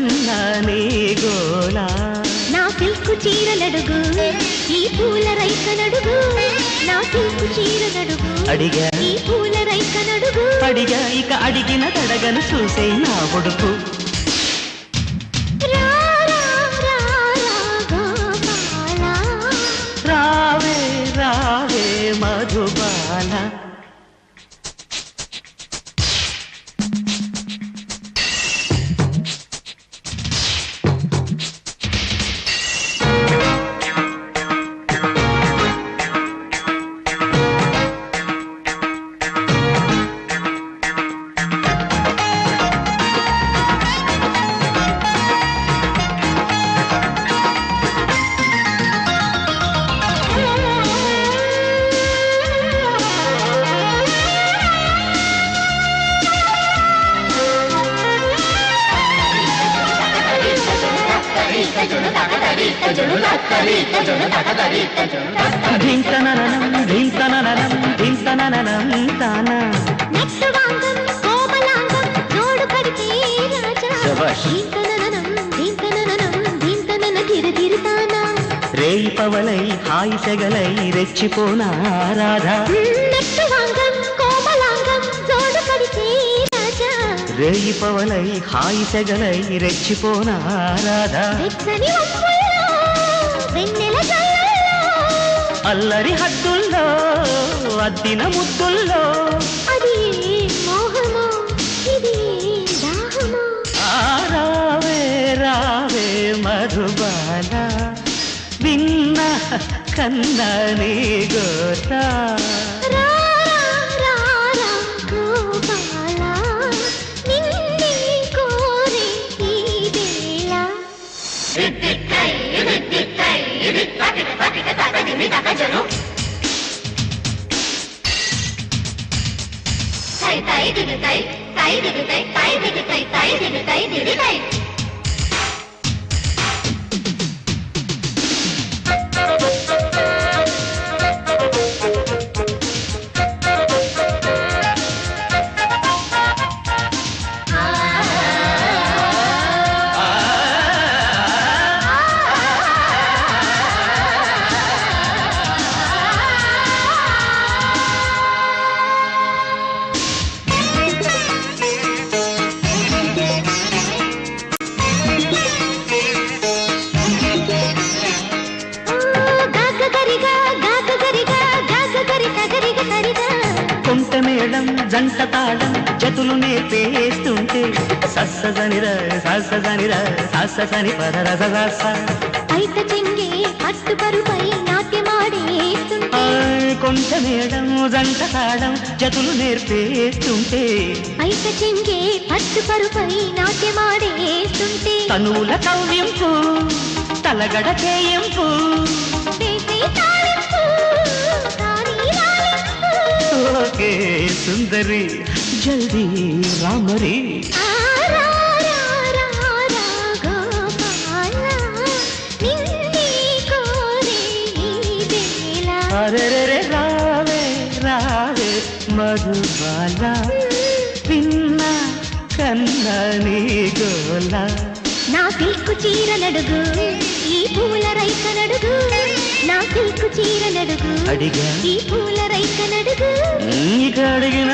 కన్నా నీ గోలా నా సిల్కు చీరలడుగు ఈ పూల రైకనడుగు నా సిల్కు చీరలడుగు అడిగా ఈ పూల రైకనడుగు అడిగా ఇక అడిగిన తడగను చూసే నా కొడుకు రావే రావే మధుబాల రేయి పవలై హాయి సెగలై రెచ్చిపోనా రాధా రేయి పవలై హాయి సెగలై రెచ్చిపోనా రాధా అల్లరి హద్దుల్లో అద్దిన ముద్దుల్లో అది మోహమో ఇది దాహమో రావే రావే మధుబాల విన్న కన్నా నీ గోతా మేళం జంట తాళం జతులు నేర్పేస్తుంటే సస్సజనిర సస్సజనిర సస్సని పదరస అయిత చెంగే పట్టు పరుపై నాట్యమాడేస్తుంటే కొంట మేళం జంట తాళం జతులు నేర్పేస్తుంటే అయిత చెంగే పట్టు పరుపై నాట్యమాడేస్తుంటే తనుల కవ్వింపు తలగడ చేయింపు ఓకే సుందరి జల్దీ రామరి అరే రావే రావే మధుబాల పిన్న కన్నా నీ గోలా నా సిల్కు చీరలడుగు ఈ పూల రైకనడుగు నా సిల్కు చీరలడుగు అడిగా ఈ పూల రైకనడుగు అడిగిన